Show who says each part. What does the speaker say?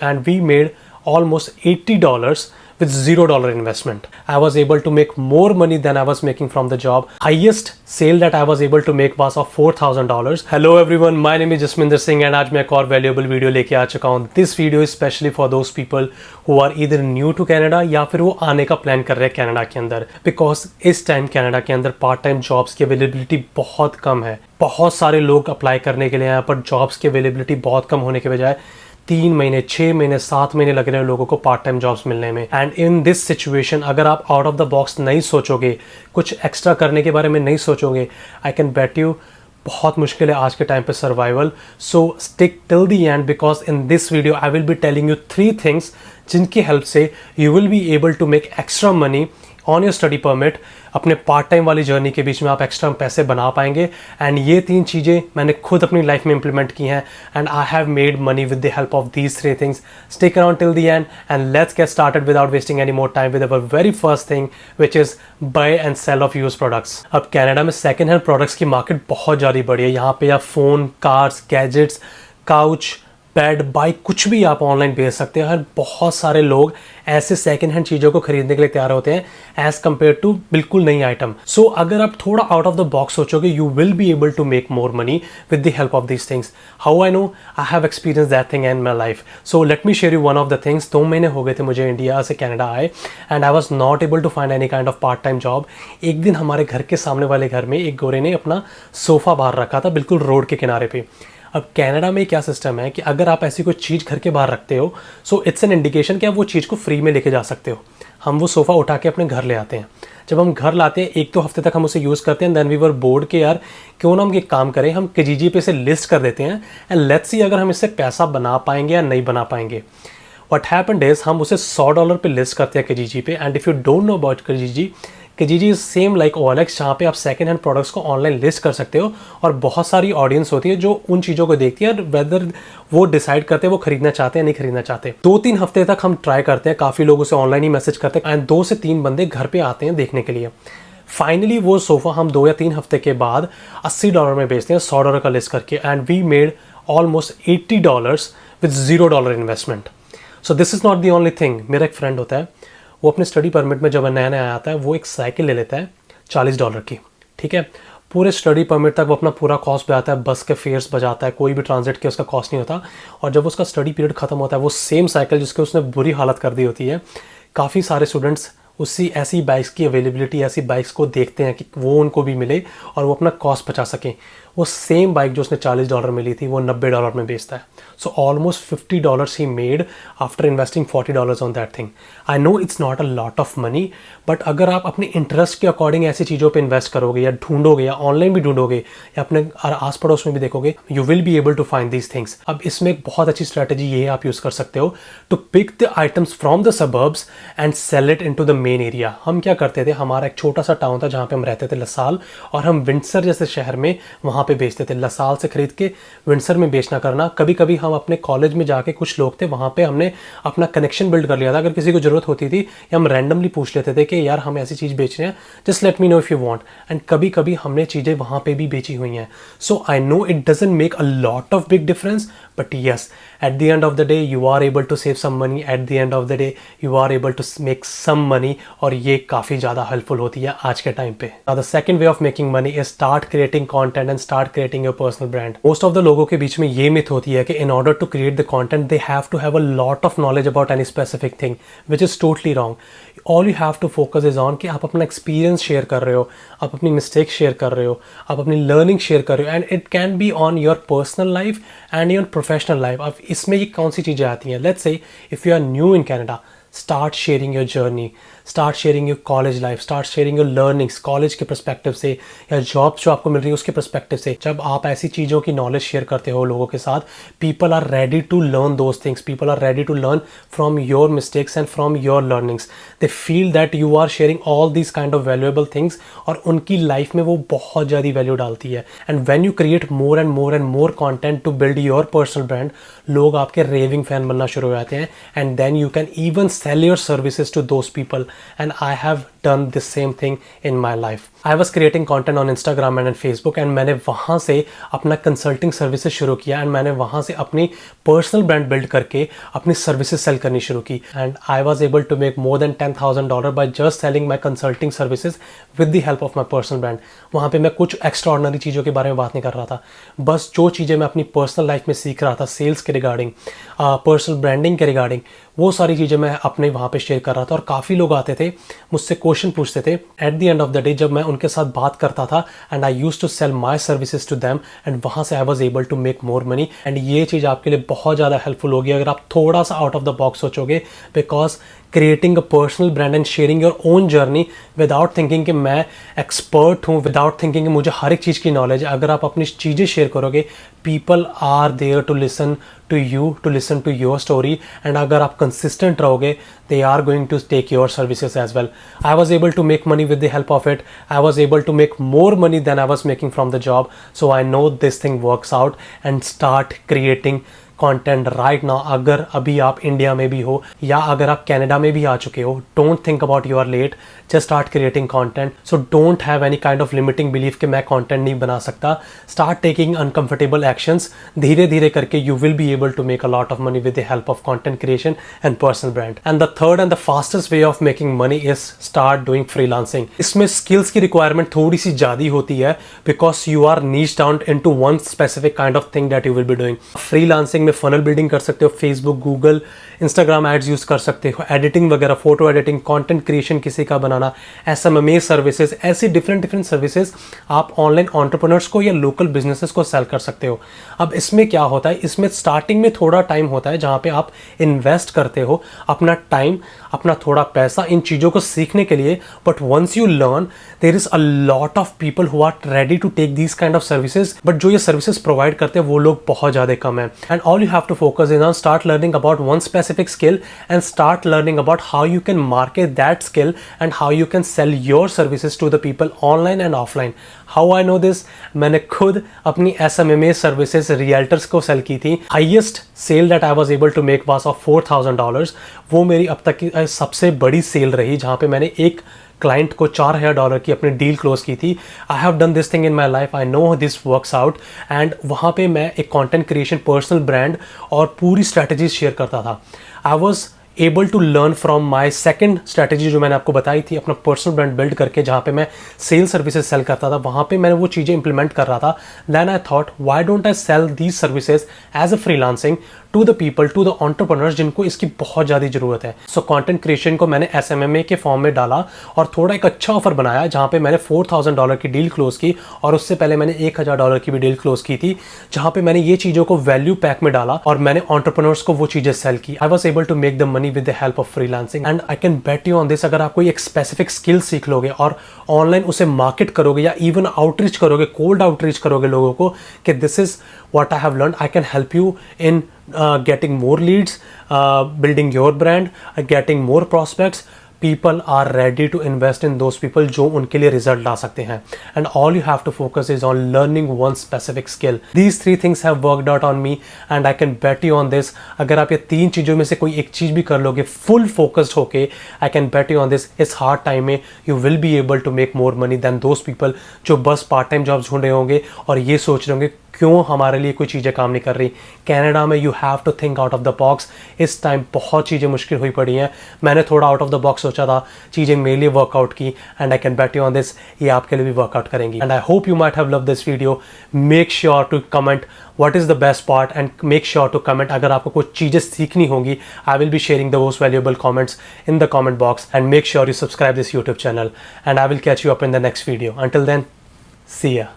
Speaker 1: and we made almost $80 with $0 investment. I was able to make more money than I was making from the job. Highest sale that I was able to make was of $4,000. Hello everyone, my name is Jasminder Singh and आज मैं एक और valuable video लेके आ चुका हूँ. This video is specially for those people who are either new to Canada या फिर वो आने का plan कर रहे हैं कनाडा के अंदर. Because इस टाइम कनाडा के अंदर पार्ट टाइम जॉब्स की अवेलेबिलिटी बहुत कम है. बहुत सारे लोग अप्लाई करने के लिए यहाँ पर जॉब्स की अवेलेबिलिटी बहुत कम होने के बजाय 3 महीने 6 महीने 7 महीने लग रहे हैं लोगों को पार्ट टाइम जॉब्स मिलने में. एंड इन दिस सिचुएशन अगर आप आउट ऑफ द बॉक्स नहीं सोचोगे, कुछ एक्स्ट्रा करने के बारे में नहीं सोचोगे, आई कैन बेट यू बहुत मुश्किल है आज के टाइम पे survival. So stick till the end because in this video I will be telling you 3 things जिनकी हेल्प से you will be able to make extra money on your study permit. अपने part time वाली journey के बीच में आप extra पैसे बना पाएंगे. एंड ये 3 चीज़ें मैंने खुद अपनी लाइफ में इंप्लीमेंट की हैं and I have made money with the help of these 3 things. Stick around till the end and let's get started without wasting any more time with our very first thing which is buy and sell of use products. अब Canada में second hand products की market बहुत ज़्यादा बड़ी है. यहाँ पे आप phone, cars, gadgets, couch, bed, bike कुछ भी आप ऑनलाइन बेच सकते हैं. हर बहुत सारे लोग ऐसे सेकंड हैंड चीज़ों को खरीदने के लिए तैयार होते हैं एज कम्पेयर टू बिल्कुल नई आइटम. सो अगर आप थोड़ा आउट ऑफ द बॉक्स सोचोगे you will be able to make more money with the help of these things. How I know? I have experience that thing in my life. So let me share you one of the things. 2 महीने हो गए थे मुझे India से Canada आए and I was not able to find any kind of part time job. एक दिन हमारे घर के सामने वाले घर में एक गोरे ने अपना सोफ़ा बाहर रखा था बिल्कुल रोड के किनारे पे. अब कनाडा में क्या सिस्टम है कि अगर आप ऐसी कोई चीज़ घर के बाहर रखते हो सो इट्स एन इंडिकेशन कि आप वो चीज़ को फ्री में लेके जा सकते हो. हम वो सोफ़ा उठा के अपने घर ले आते हैं. जब हम घर लाते हैं 1-2 हफ्ते तक हम उसे यूज़ करते हैं. देन वी वर बोर्ड के यार क्यों ना हम एक काम करें, हम किजीजी पे से लिस्ट कर देते हैं एंड लेट्स सी अगर हम इससे पैसा बना पाएंगे या नहीं बना पाएंगे. व्हाट हैपेंड इज हम उसे $100 पे लिस्ट करते हैं किजीजी पे. And if you don't know about Kijiji is same like OLX जहाँ पे आप सेकंड हैंड प्रोडक्ट्स को ऑनलाइन लिस्ट कर सकते हो और बहुत सारी ऑडियंस होती है जो उन चीज़ों को देखती है और वेदर वो डिसाइड करते हैं वो खरीदना चाहते हैं नहीं खरीदना चाहते. 2-3 हफ्ते तक हम ट्राई करते हैं, काफ़ी लोग उसे ऑनलाइन ही मैसेज करते हैं एंड 2 से 3 बंदे घर पे आते हैं देखने के लिए. फाइनली वो सोफ़ा हम 2 या 3 हफ्ते के बाद $80 में बेचते हैं $100 का लिस्ट करके. And we made almost $80 with $0 investment. So this is not the only thing. मेरा एक फ्रेंड होता है, वो अपने स्टडी परमिट में जब नया नया आता है वो एक साइकिल ले लेता है $40 की. ठीक है, पूरे स्टडी परमिट तक वो अपना पूरा कॉस्ट पे आता है, बस के फेयर्स बजाता है, कोई भी ट्रांजिट के उसका कॉस्ट नहीं होता. और जब उसका स्टडी पीरियड खत्म होता है वो सेम साइकिल जिसके उसने बुरी हालत कर दी होती है, काफ़ी सारे स्टूडेंट्स उसी ऐसी बाइक्स की अवेलेबिलिटी, ऐसी बाइक्स को देखते हैं कि वो उनको भी मिले और वो अपना कॉस्ट बचा सकें. वो सेम बाइक जो उसने $40 में ली थी वो $90 में बेचता है. So almost $50 he made after investing $40 on that thing. I know it's not a lot of money but अगर आप अपने इंटरेस्ट के अकॉर्डिंग ऐसी चीज़ों पे इन्वेस्ट करोगे या ढूंढोगे या ऑनलाइन भी ढूंढोगे या अपने आस पड़ोस में भी देखोगे you will be able to find these things. अब इसमें एक बहुत अच्छी स्ट्रैटेजी ये आप यूज़ कर सकते हो to pick the items from the suburbs and sell it into the main area. हम क्या करते थे, हमारा एक छोटा सा टाउन था जहाँ पे हम रहते थे लसाल, और हम विंडसर जैसे शहर में वहाँ पे बेचते थे. लसाल से खरीद के विंडसर में बेचना करना. कभी कभी हम अपने कॉलेज में जाके कुछ लोग थे वहाँ पे हमने अपना कनेक्शन बिल्ड कर लिया था. अगर किसी को ज़रूरत होती थी या हम रैंडमली पूछ लेते थे कि यार हम ऐसी चीज़ बेच रहे हैं, just let me know if you want. And कभी कभी हमने चीज़ें वहाँ पे भी बेची हुई हैं. So I know it doesn't make a lot of big difference but yes at the end of the day you are able to save some money. At the end of the day you are able to make some money और ये काफ़ी ज़्यादा helpful होती है आज के time पे. The second way of making money is start creating content and start creating your personal brand. Most of the लोगों के बीच में ये मिथ होती है कि in order to create the content they have to have a lot of knowledge about any specific thing which is totally wrong. All you have to focus is on कि आप अपना एक्सपीरियंस शेयर कर रहे हो, आप अपनी mistake share कर रहे हो, आप अपनी लर्निंग शेयर कर रहे हो. And it can be on your personal life and your professional life. अब इसमें ये कौन सी चीज़ें आती हैं? Let's say if you are new in Canada, start sharing your journey, start sharing your college life, start sharing your learnings college के perspective से या जॉब जो आपको मिल रही है उसके पर्सपेक्टिव से. जब आप ऐसी चीज़ों की नॉलेज शेयर करते हो लोगों के साथ, people are ready to learn those things, people are ready to learn from your mistakes and from your learnings. They feel that you are sharing all these kind of valuable things और उनकी life में वो बहुत ज़्यादा value डालती है. And when you create more and more content to build your personal brand, लोग आपके रेविंग फैन बनना शुरू हो जाते हैं. And then you can even sell your services to those people. and I have done the same thing in my life. I was creating content on Instagram and on Facebook, and मैंने वहाँ से अपना consulting services शुरू किया, and मैंने वहाँ से अपनी पर्सनल ब्रांड बिल्ड करके अपनी सर्विसेज सेल करनी शुरू की, and I was able to make more than $10,000 by just selling my consulting services with the help of my personal brand. वहाँ पे मैं कुछ एक्स्ट्रा ऑर्डिनरी चीज़ों के बारे में बात नहीं कर रहा था, बस जो चीज़ें मैं अपनी पर्सनल लाइफ में सीख रहा था, सेल्स के रिगार्डिंग, पर्सनल ब्रांडिंग के रिगार्डिंग, वो सारी चीज़ें मैं अपने वहाँ पे शेयर कर रहा था। और काफ़ी लोग आते थे मुझसे क्वेश्चन पूछते थे। At the end of the day जब मैं उनके साथ बात करता था, and I used to sell my services to them, and वहाँ से I was able to make more money. And ये चीज़ आपके लिए बहुत ज़्यादा हेल्पफुल होगी अगर आप थोड़ा सा आउट ऑफ द बॉक्स सोचोगे, because creating a personal brand and sharing your own journey without thinking कि मैं एक्सपर्ट हूँ, विदाउट थिंकिंग कि मुझे हर एक चीज़ की नॉलेज है, अगर आप अपनी चीज़ें शेयर करोगे, people are there to listen to you, to listen to your story, and अगर आप कंसिस्टेंट रहोगे, they are going to take your services as well. I was able to make money with the help of it. I was able to make more money than I was making from the job. So I know this thing works out, and start creating content right now. अगर अभी आप India में भी हो या अगर आप Canada में भी आ चुके हो, don't think about you are late, just start creating content. So don't have any kind of limiting belief कि मैं कंटेंट नहीं बना सकता। स्टार्ट टेकिंग अनकंफर्टेबल एक्शंस, धीरे धीरे करके you will be able to make a lot of money with the help of content creation and personal brand. And the third and the fastest way of making money is start doing freelancing. इसमें skills की requirement थोड़ी सी ज़्यादा होती है, because you are niche down in to one specific kind of thing that you will be doing. Freelancing में funnel building कर सकते हो, Facebook, Google, Instagram ads use कर सकते हो, एडिटिंग वगैरह, फोटो एडिटिंग, कंटेंट क्रिएशन किसी का बनाना, एसएमएमए सर्विसेज, ऐसी डिफरेंट सर्विसेज आप ऑनलाइन एंटरप्रेन्योर्स को या लोकल बिजनेसेस को सेल कर सकते हो। अब इसमें क्या होता है, इसमें स्टार्टिंग में थोड़ा टाइम होता है जहाँ पे आप इन्वेस्ट करते हो अपना टाइम, अपना थोड़ा पैसा इन चीज़ों को सीखने के लिए, but once you learn there is a lot of people who are ready to take these kind of services, but जो ये सर्विसेज प्रोवाइड करते हैं वो लोग बहुत ज़्यादा कम है। And all you have to focus is on start learning about one specific skill and start learning about how you can market that skill and how you can sell your services to the people online and offline. How I know this? मैंने खुद अपनी SMMA services realtors को cell की थी। Highest sale that I was able to make was of $4,000. वो मेरी अब तक की सबसे बड़ी सेल रही जहाँ पे मैंने एक क्लाइंट को $4,000 की अपनी डील क्लोज की थी। I have done this thing in my life, I know this works out. And वहाँ पे मैं एक कंटेंट क्रिएशन, पर्सनल ब्रांड और पूरी स्ट्रैटेजीज शेयर करता था। I was able to learn from my second strategy जो मैंने आपको बताई थी, अपना पर्सनल ब्रांड बिल्ड करके, जहाँ पे मैं सेल सर्विसेज सेल करता था, वहाँ पे मैंने वो चीज़ें इंप्लीमेंट कर रहा था। Then I thought why don't I sell these services as a freelancing to the people, to the entrepreneurs जिनको इसकी बहुत ज़्यादा ज़रूरत है। सो कंटेंट क्रिएशन को मैंने SMMA के फॉर्म में डाला और थोड़ा एक अच्छा ऑफर बनाया जहाँ पे मैंने $4,000 की डील क्लोज की, और उससे पहले मैंने $1,000 की भी डील क्लोज की थी, जहाँ पे मैंने ये चीज़ों को वैल्यू पैक में डाला और मैंने एंटरप्रेन्योर्स को वो चीज़ें सेल की। I was able to make the money with the help of freelancing. And I can bet you on this, अगर आप कोई एक स्पेसिफिक स्किल सीख लोगे और ऑनलाइन उसे मार्केट करोगे या इवन आउटरीच करोगे, कोल्ड आउटरीच करोगे लोगों को कि this is what I have learned, I can help you in getting more leads, building your brand, getting more prospects. People are ready to invest in those people जो उनके लिए result ला सकते हैं। And all you have to focus is on learning one specific skill. These three things have worked out on me and I can bet you on this. अगर आप ये तीन चीज़ों में से कोई एक चीज़ भी कर लोगे फुल फोकस्ड होके, I can bet you on this, इस हार्ड टाइम में you will be able to make more money than those people जो बस पार्ट टाइम जॉब ढूंढ रहे होंगे और ये सोच रहे होंगे क्यों हमारे लिए कोई चीज़ें काम नहीं कर रही। कनाडा में you have to think out of the box. इस टाइम बहुत चीज़ें मुश्किल हुई पड़ी हैं, मैंने थोड़ा आउट ऑफ द बॉक्स सोचा था, चीज़ें मेरे लिए वर्कआउट की, and I can bet you on this, ये आपके लिए भी वर्कआउट करेंगी। And I hope you might have love this video. Make sure to comment what is the best part and make sure to comment अगर आपको कुछ चीज़ें सीखनी होंगी। I will be sharing the most valuable comments in the comment box, and make sure you subscribe this YouTube channel, and I will catch you up in the next video. Until then, see ya.